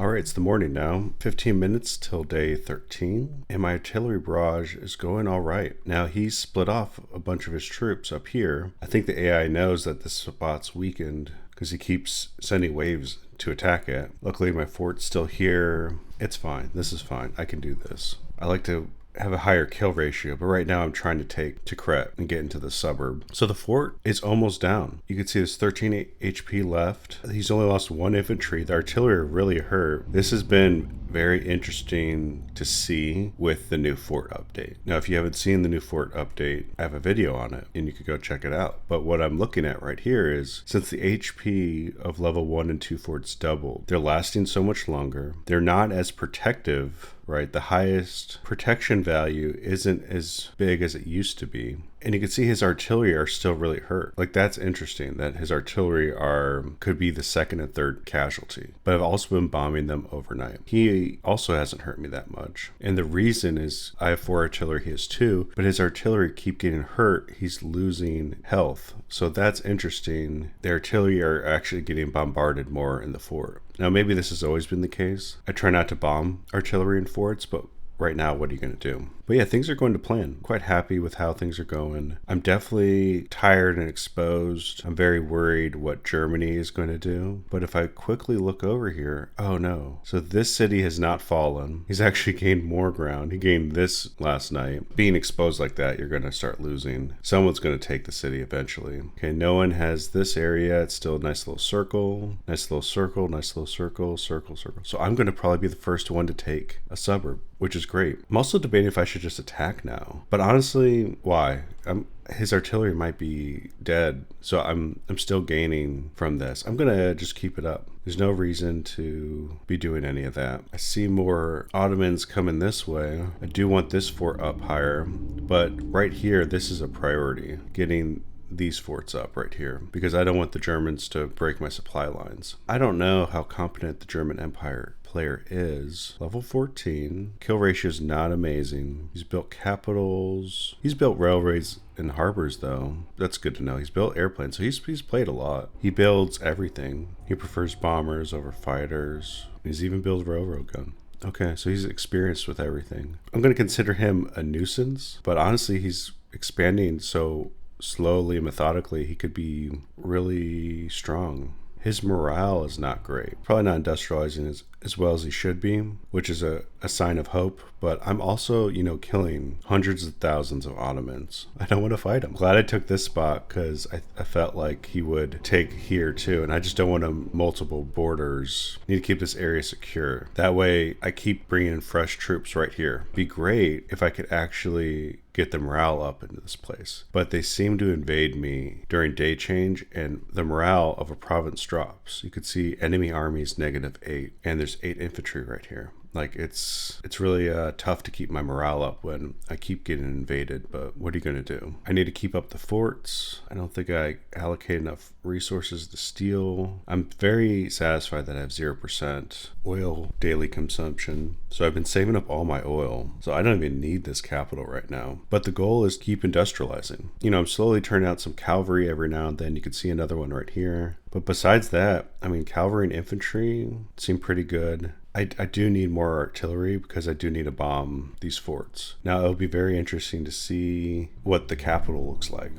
All right, it's the morning now. 15 minutes till day 13, and my artillery barrage is going all right. Now, he's split off a bunch of his troops up here. I think the AI knows that this spot's weakened because he keeps sending waves to attack it. Luckily, my fort's still here. It's fine. This is fine. I can do this. I like to have a higher kill ratio, but right now I'm trying to take Tikrit and get into the suburb. So the fort is almost down. You can see there's 13 HP left. He's only lost 1 infantry. The artillery really hurt. This has been very interesting to see with the new fort update. Now, if you haven't seen the new fort update, I have a video on it and you could go check it out. But what I'm looking at right here is, since the HP of level 1 and 2 forts doubled, they're lasting so much longer. They're not as protective, right? The highest protection value isn't as big as it used to be. And you can see his artillery are still really hurt. Like, that's interesting that his artillery could be the second and third casualty. But I've also been bombing them overnight. He also hasn't hurt me that much. And the reason is I have 4 artillery, he has 2, but his artillery keep getting hurt. He's losing health. So that's interesting. The artillery are actually getting bombarded more in the fort. Now, maybe this has always been the case. I try not to bomb artillery in forts, but right now, what are you going to do? But yeah, things are going to plan. Quite happy with how things are going. I'm definitely tired and exposed. I'm very worried what Germany is going to do. But if I quickly look over here, oh no. So this city has not fallen. He's actually gained more ground. He gained this last night. Being exposed like that, you're going to start losing. Someone's going to take the city eventually. Okay, no one has this area. It's still a nice little circle. Nice little circle, nice little circle, circle, circle. So I'm going to probably be the first one to take a suburb, which is great. I'm also debating if I should just attack now. But honestly, why? His artillery might be dead, so I'm still gaining from this. I'm gonna just keep it up. There's no reason to be doing any of that. I see more Ottomans coming this way. I do want this fort up higher, but right here, this is a priority. Getting these forts up right here, because I don't want the Germans to break my supply lines. I don't know how competent the German Empire player is. Level 14. Kill ratio is not amazing. He's built capitals. He's built railways and harbors, though. That's good to know. He's built airplanes, so he's played a lot. He builds everything. He prefers bombers over fighters. He's even built railroad gun. Okay, so he's experienced with everything. I'm going to consider him a nuisance, but honestly, he's expanding so slowly and methodically, he could be really strong. His morale is not great. Probably not industrializing as well as he should be, which is a sign of hope. But I'm also, killing hundreds of thousands of Ottomans. I don't want to fight him. Glad I took this spot because I felt like he would take here too. And I just don't want him multiple borders. Need to keep this area secure. That way I keep bringing in fresh troops right here. Be great if I could actually get the morale up into this place. But they seem to invade me during day change, and the morale of a province drops. You could see enemy armies -8, and there's 8 infantry right here. Like, it's really tough to keep my morale up when I keep getting invaded, but what are you going to do? I need to keep up the forts. I don't think I allocate enough resources to steel. I'm very satisfied that I have 0% oil daily consumption. So I've been saving up all my oil. So I don't even need this capital right now. But the goal is to keep industrializing. I'm slowly turning out some cavalry every now and then. You can see another one right here. But besides that, cavalry and infantry seem pretty good. I do need more artillery because I do need to bomb these forts. Now, it'll be very interesting to see what the capital looks like.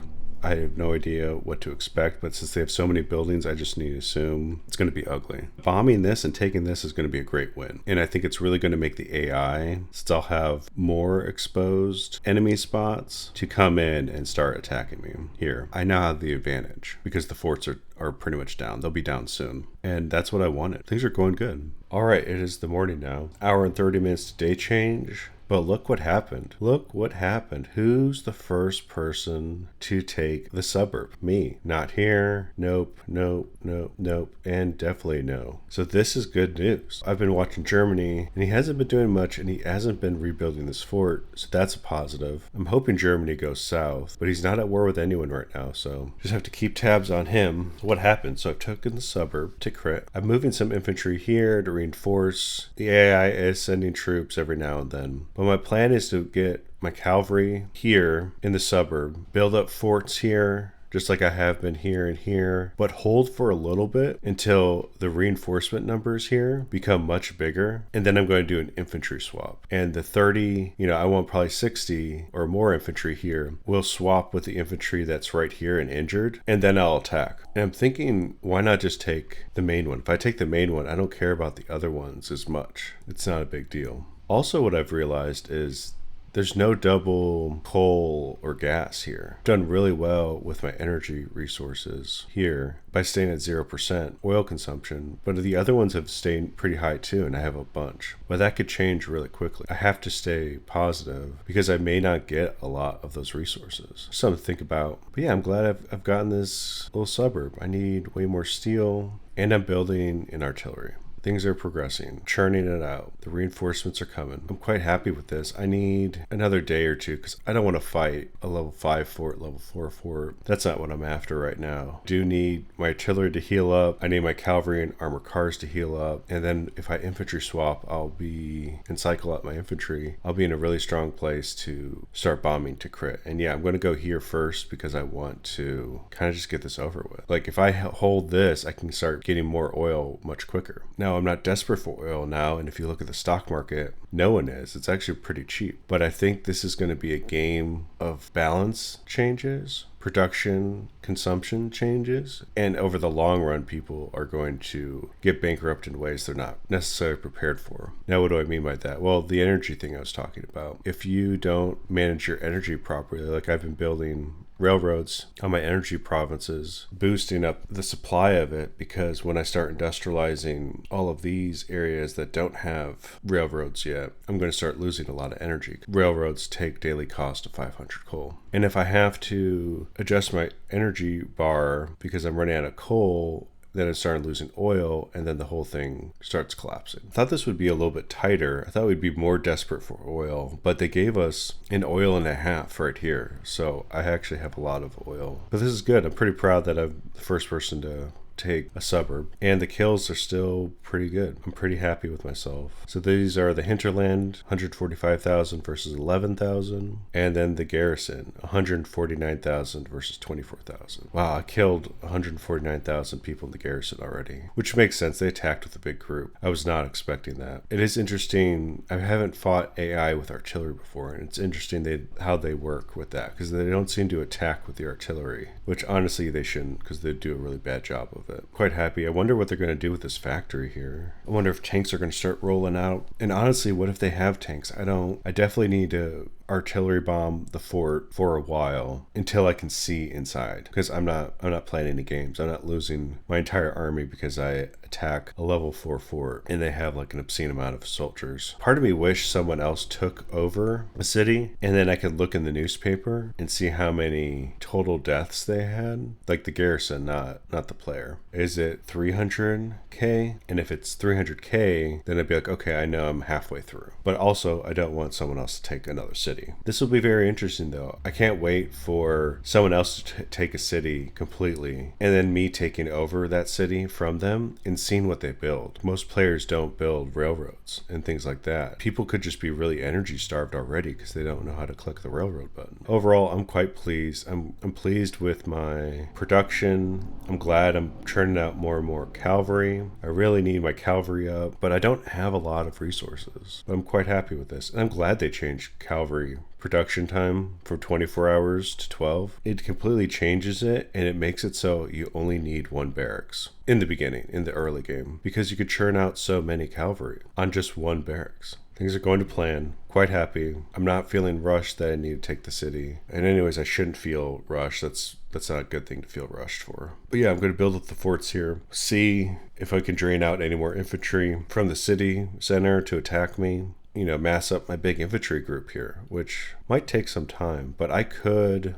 I have no idea what to expect, but since they have so many buildings, I just need to assume it's going to be ugly. Bombing this and taking this is going to be a great win. And I think it's really going to make the AI still have more exposed enemy spots to come in and start attacking me here. I now have the advantage because the forts are pretty much down. They'll be down soon. And that's what I wanted. Things are going good. All right, it is the morning now. Hour and 30 minutes to day change. But look what happened. Look what happened. Who's the first person to take the suburb? Me. Not here. Nope, nope, nope, nope, and definitely no. So this is good news. I've been watching Germany, and he hasn't been doing much, and he hasn't been rebuilding this fort, so that's a positive. I'm hoping Germany goes south, but he's not at war with anyone right now, so just have to keep tabs on him. What happened? So I've taken the suburb to crit. I'm moving some infantry here to reinforce. The AI is sending troops every now and then. But my plan is to get my cavalry here in the suburb, build up forts here, just like I have been here and here, but hold for a little bit until the reinforcement numbers here become much bigger. And then I'm going to do an infantry swap. And the 30, I want probably 60 or more infantry here, will swap with the infantry that's right here and injured, and then I'll attack. And I'm thinking, why not just take the main one? If I take the main one, I don't care about the other ones as much. It's not a big deal. Also, what I've realized is there's no double coal or gas here. I've done really well with my energy resources here by staying at 0% oil consumption, but the other ones have stayed pretty high too, and I have a bunch. But that could change really quickly. I have to stay positive because I may not get a lot of those resources. Something to think about. But yeah, I'm glad I've gotten this little suburb. I need way more steel, and I'm building an artillery. Things are progressing, churning it out. The reinforcements are coming. I'm quite happy with this. I need another day or two because I don't want to fight a level 5 fort, level 4 fort. That's not what I'm after right now. I do need my artillery to heal up. I need my cavalry and armored cars to heal up. And then if I infantry swap, and cycle out my infantry, I'll be in a really strong place to start bombing to crit. And yeah, I'm going to go here first because I want to kind of just get this over with. Like if I hold this, I can start getting more oil much quicker. Now, I'm not desperate for oil now, and if you look at the stock market, no one is. It's actually pretty cheap. But I think this is going to be a game of balance changes, production, consumption changes, and over the long run, people are going to get bankrupt in ways they're not necessarily prepared for. Now, what do I mean by that? Well, the energy thing I was talking about. If you don't manage your energy properly, like I've been building railroads on my energy provinces, boosting up the supply of it, because when I start industrializing all of these areas that don't have railroads yet, I'm going to start losing a lot of energy. Railroads take daily cost of 500 coal. And if I have to adjust my energy bar because I'm running out of coal, then it started losing oil, and then the whole thing starts collapsing. I thought this would be a little bit tighter. I thought we'd be more desperate for oil, but they gave us an oil and a half right here. So I actually have a lot of oil. But this is good. I'm pretty proud that I'm the first person to take a suburb, and the kills are still pretty good. I'm pretty happy with myself. So these are the hinterland, 145,000 versus 11,000, and then the garrison, 149,000 versus 24,000. Wow, I killed 149,000 people in the garrison already, which makes sense. They attacked with a big group. I was not expecting that. It is interesting. I haven't fought AI with artillery before, and it's interesting how they work with that, because they don't seem to attack with the artillery, which honestly they shouldn't, because they do a really bad job of it. Quite happy. I wonder what they're going to do with this factory here. I wonder if tanks are going to start rolling out. And honestly, what if they have tanks? I definitely need to artillery bomb the fort for a while until I can see inside, because I'm not playing any games. I'm not losing my entire army because I attack a level 4 fort and they have like an obscene amount of soldiers. Part of me wish someone else took over a city and then I could look in the newspaper and see how many total deaths they had, like the garrison, not the player. Is it 300k? And if it's 300k, then I'd be like, okay, I know I'm halfway through. But also, I don't want someone else to take another city. This will be very interesting though. I can't wait for someone else to take a city completely and then me taking over that city from them and seeing what they build. Most players don't build railroads and things like that. People could just be really energy starved already because they don't know how to click the railroad button. Overall, I'm quite pleased. I'm pleased with my production. I'm glad I'm churning out more and more cavalry. I really need my cavalry up, but I don't have a lot of resources. But I'm quite happy with this. And I'm glad they changed cavalry production time from 24 hours to 12. It completely changes it, and it makes it so you only need one barracks in the beginning, in the early game, because you could churn out so many cavalry on just one barracks. Things are going to plan. Quite happy. I'm not feeling rushed that I need to take the city. And anyways, I shouldn't feel rushed. That's not a good thing to feel rushed for. But yeah, I'm going to build up the forts here. See if I can drain out any more infantry from the city center to attack me. Mass up my big infantry group here, which might take some time, but I could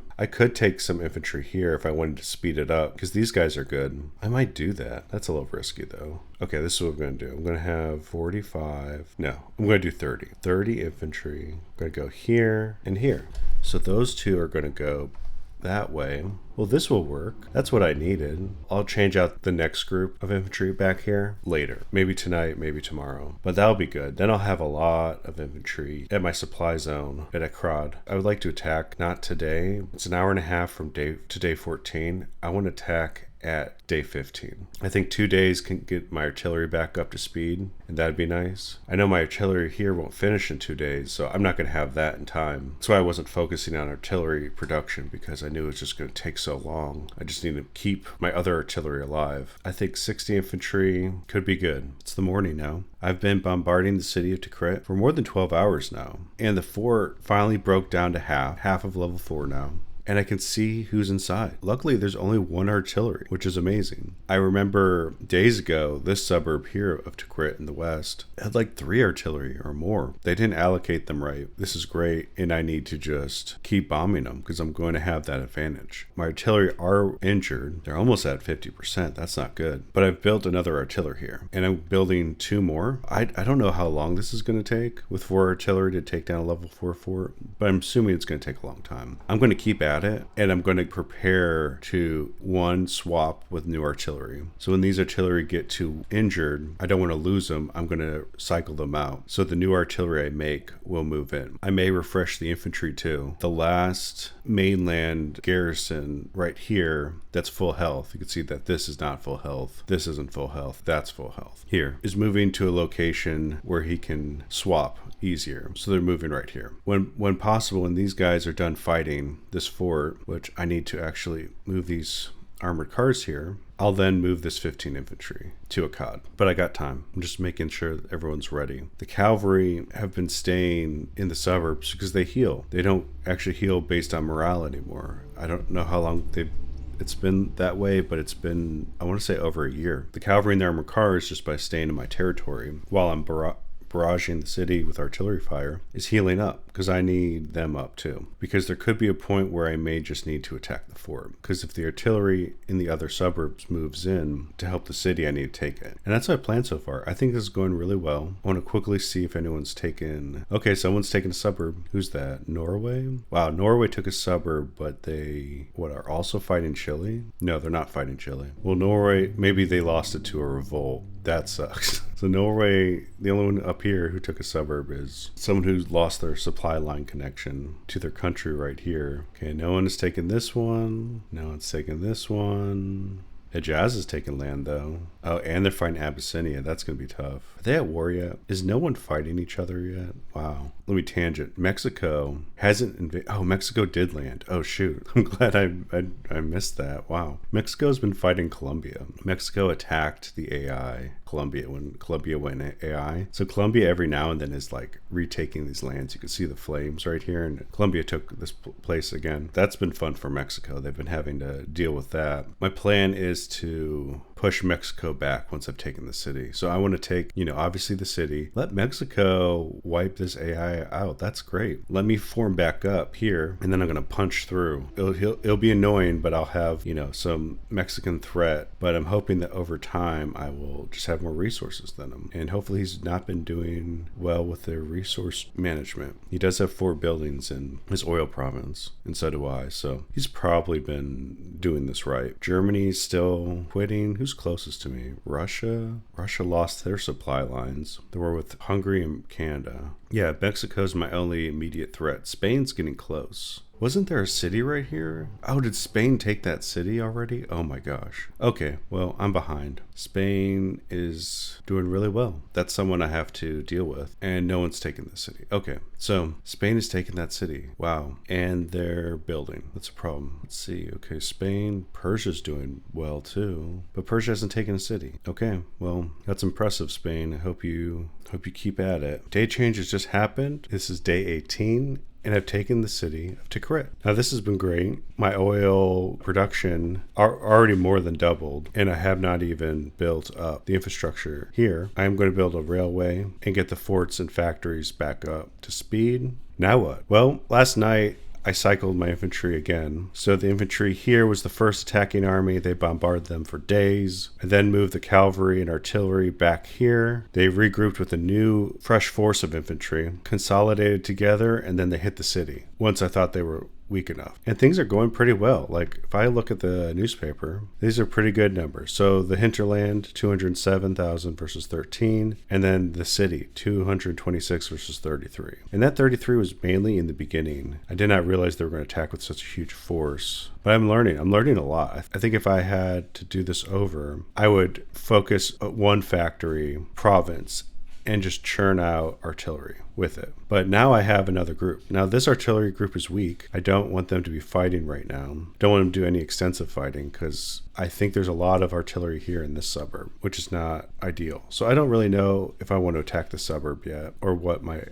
take some infantry here if I wanted to speed it up, because these guys are good. I might do that. That's a little risky though. Okay, this is what I'm going to do. I'm going to have 45. No, I'm going to do 30. 30 infantry. I'm going to go here and here. So those two are going to go that way. Well, this will work. That's what I needed. I'll change out the next group of infantry back here later. Maybe tonight, maybe tomorrow. But that'll be good. Then I'll have a lot of infantry at my supply zone at Ekrod. I would like to attack, not today. It's an hour and a half from day 14. I want to attack at day 15. I think 2 days can get my artillery back up to speed, and that'd be nice. I know my artillery here won't finish in 2 days, so I'm not going to have that in time. That's why I wasn't focusing on artillery production, because I knew it was just going to take so long. I just need to keep my other artillery alive. I think 60 infantry could be good. It's the morning now. I've been bombarding the city of Tikrit for more than 12 hours now, and the fort finally broke down to half of level 4 now. And I can see who's inside. Luckily, there's only one artillery, which is amazing. I remember days ago, this suburb here of Tikrit in the west had like 3 artillery or more. They didn't allocate them right. This is great, and I need to just keep bombing them because I'm going to have that advantage. My artillery are injured. They're almost at 50%. That's not good. But I've built another artillery here, and I'm building 2 more. I don't know how long this is going to take with 4 artillery to take down a level 4 fort, but I'm assuming it's going to take a long time. I'm going to keep at it, and I'm going to prepare to swap with new artillery. So when these artillery get too injured, I don't want to lose them. I'm going to cycle them out. So the new artillery I make will move in. I may refresh the infantry too. The last mainland garrison right here that's full health. You can see that this is not full health. This isn't full health. That's full health. Here is moving to a location where he can swap easier. So they're moving right here. When possible, when these guys are done fighting this fort, which I need to actually move these armored cars here, I'll then move this 15 infantry to Akkad. But I got time. I'm just making sure that everyone's ready. The cavalry have been staying in the suburbs because they heal. They don't actually heal based on morale anymore. I don't know how long it's been that way, but it's been, I want to say, over a year. The cavalry and the armored cars, just by staying in my territory while I'm barraging the city with artillery fire, is healing up because I need them up too. Because there could be a point where I may just need to attack the fort. Because if the artillery in the other suburbs moves in to help the city, I need to take it. And that's my plan so far. I think this is going really well. I want to quickly see if anyone's taken... Okay, someone's taken a suburb. Who's that? Norway? Wow, Norway took a suburb, but they... are also fighting Chile? No, they're not fighting Chile. Well, Norway, maybe they lost it to a revolt. That sucks. So Norway, the only one up here who took a suburb is someone who's lost their supply line connection to their country right here. Okay, no one has taken this one. No one's taken this one. Hejaz has taken land, though. Oh, and they're fighting Abyssinia. That's going to be tough. Are they at war yet? Is no one fighting each other yet? Wow. Let me tangent. Mexico hasn't invaded. Oh, Mexico did land. Oh, shoot. I'm glad I missed that. Wow. Mexico's been fighting Colombia. Mexico attacked the AI, Colombia, when Colombia went AI. So Colombia every now and then is like retaking these lands. You can see the flames right here, and Colombia took this place again. That's been fun for Mexico. They've been having to deal with that. My plan is to push Mexico back once I've taken the city. So I want to take, obviously the city. Let Mexico wipe this AI out. That's great. Let me form back up here, and then I'm going to punch through. It'll be annoying, but I'll have, some Mexican threat. But I'm hoping that over time I will just have more resources than him. And hopefully he's not been doing well with their resource management. He does have 4 buildings in his oil province, and so do I. So he's probably been doing this right. Germany's still quitting. Who's closest to me? Russia lost their supply lines. They were with Hungary and Canada. Yeah, Mexico's my only immediate threat. Spain's getting close. Wasn't there a city right here? Oh, did Spain take that city already? Oh my gosh. Okay, well, I'm behind. Spain is doing really well. That's someone I have to deal with, and no one's taken the city. Okay, so Spain has taken that city. Wow. And they're building. That's a problem. Let's see. Okay, Spain. Persia's doing well too, but Persia hasn't taken a city. Okay, well, that's impressive, Spain. I hope you keep at it. Day change has just happened. This is day 18. And I've taken the city of Tikrit. Now, this has been great. My oil production are already more than doubled, and I have not even built up the infrastructure here. I am going to build a railway and get the forts and factories back up to speed. Now what? Well, last night, I cycled my infantry again. So the infantry here was the first attacking army. They bombarded them for days. I then moved the cavalry and artillery back here. They regrouped with a new, fresh force of infantry, consolidated together, and then they hit the city. Once I thought they were weak enough. And things are going pretty well. Like if I look at the newspaper, these are pretty good numbers. So the hinterland, 207,000 versus 13. And then the city, 226 versus 33. And that 33 was mainly in the beginning. I did not realize they were going to attack with such a huge force. But I'm learning a lot. I think if I had to do this over, I would focus one factory province and just churn out artillery with it. But now I have another group. Now this artillery group is weak. I don't want them to be fighting right now. Don't want them to do any extensive fighting because I think there's a lot of artillery here in this suburb, which is not ideal. So I don't really know if I want to attack the suburb yet or what my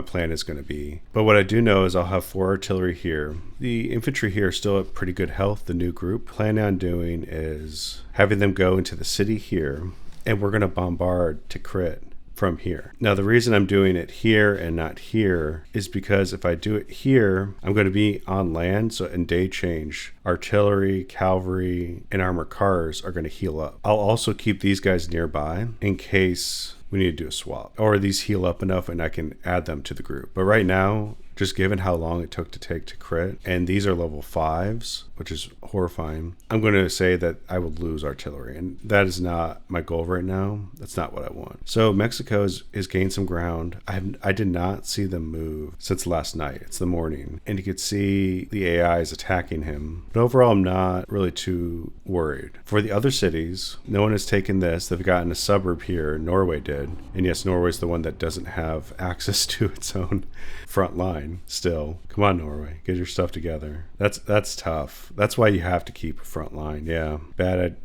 plan is going to be. But what I do know is I'll have 4 artillery here. The infantry here is still at pretty good health, the new group. Plan on doing is having them go into the city here, and we're going to bombard to crit from here. Now, the reason I'm doing it here and not here is because if I do it here, I'm going to be on land. So in day change, artillery, cavalry, and armored cars are going to heal up. I'll also keep these guys nearby in case we need to do a swap, or these heal up enough and I can add them to the group. But right now, just given how long it took to crit, and these are level 5s, which is horrifying, I'm going to say that I will lose artillery, and that is not my goal right now. That's not what I want. So Mexico is gained some ground. I did not see them move since last night. It's the morning, and you could see the AI is attacking him. But overall, I'm not really too worried. For the other cities, no one has taken this. They've gotten a suburb here. Norway did, and yes, Norway's the one that doesn't have access to its own front line. Still, come on, Norway, get your stuff together. That's tough. That's why you have to keep a front line. Yeah, bad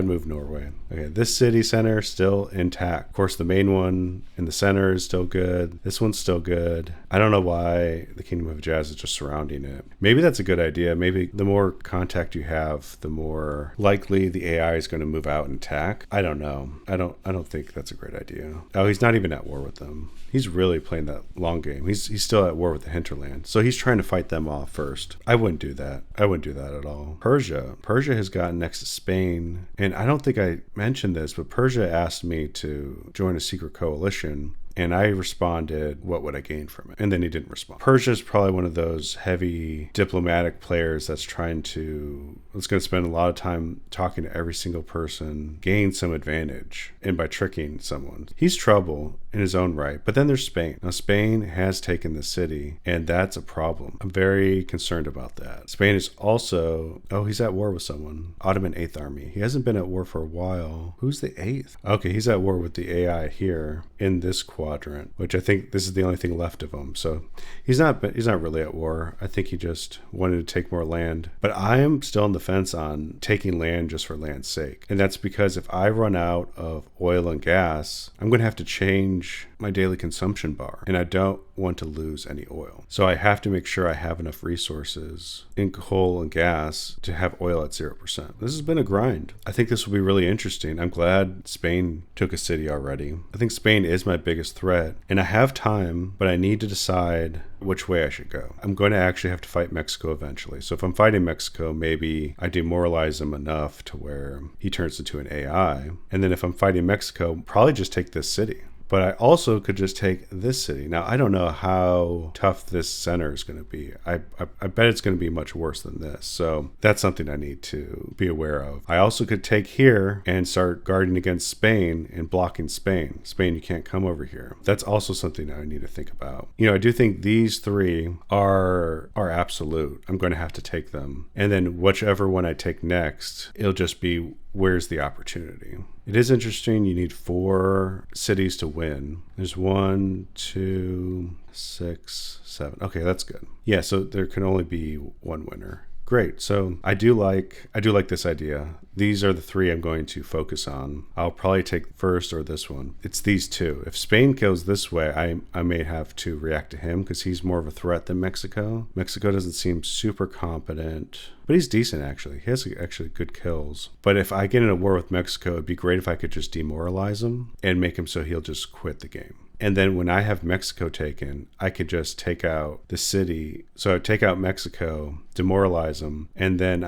move, Norway. Okay, this city center still intact. Of course, the main one in the center is still good. This one's still good. I don't know why the Kingdom of Jazz is just surrounding it. Maybe that's a good idea. Maybe the more contact you have, the more likely the AI is going to move out and attack. I don't know. I don't think that's a great idea. Oh, he's not even at war with them. He's really playing that long game. He's still at war with the hinterland. So he's trying to fight them off first. I wouldn't do that. I wouldn't do that at all. Persia has gotten next to Spain. And I don't think I mentioned this, but Persia asked me to join a secret coalition. And I responded, what would I gain from it? And then he didn't respond. Persia is probably one of those heavy diplomatic players that's going to spend a lot of time talking to every single person, gain some advantage, and by tricking someone. He's trouble in his own right. But then there's Spain. Now, Spain has taken the city, and that's a problem. I'm very concerned about that. Spain is also, he's at war with someone. Ottoman 8th Army. He hasn't been at war for a while. Who's the 8th? Okay, he's at war with the AI here in this quadrant, which I think this is the only thing left of him. So he's not really at war. I think he just wanted to take more land. But I am still on the fence on taking land just for land's sake. And that's because if I run out of oil and gas, I'm going to have to change my daily consumption bar. And I don't want to lose any oil. So I have to make sure I have enough resources in coal and gas to have oil at 0%. This has been a grind. I think this will be really interesting. I'm glad Spain took a city already. I think Spain is my biggest threat. And I have time, but I need to decide which way I should go. I'm going to actually have to fight Mexico eventually. So if I'm fighting Mexico, maybe I demoralize him enough to where he turns into an AI. And then if I'm fighting Mexico, probably just take this city. But I also could just take this city. Now, I don't know how tough this center is going to be. I bet it's going to be much worse than this. So that's something I need to be aware of. I also could take here and start guarding against Spain and blocking Spain. Spain, you can't come over here. That's also something I need to think about. I do think these 3 are absolute. I'm going to have to take them. And then whichever one I take next, it'll just be where's the opportunity. It is interesting. You need 4 cities to win. There's 1, 2, 6, 7. Okay, that's good. Yeah, so there can only be one winner. Great. So I do like this idea. These are the 3 I'm going to focus on. I'll probably take first or this one. It's these 2. If Spain goes this way, I may have to react to him because he's more of a threat than Mexico. Mexico doesn't seem super competent, but he's decent actually. He has actually good kills. But if I get in a war with Mexico, it'd be great if I could just demoralize him and make him so he'll just quit the game. And then when I have Mexico taken, I could just take out the city. So I take out Mexico, demoralize them, and then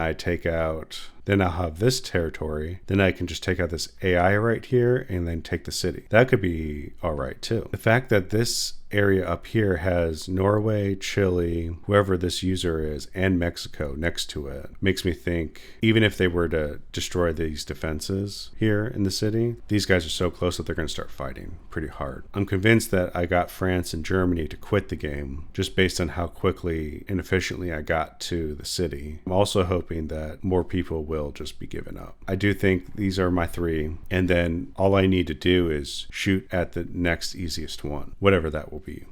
then I'll have this territory. Then I can just take out this AI right here and then take the city. That could be all right too. The fact that this area up here has Norway, Chile, whoever this user is, and Mexico next to it. Makes me think, even if they were to destroy these defenses here in the city, these guys are so close that they're going to start fighting pretty hard. I'm convinced that I got France and Germany to quit the game just based on how quickly and efficiently I got to the city. I'm also hoping that more people will just be giving up. I do think these are my three, and then all I need to do is shoot at the next easiest one, whatever that will be.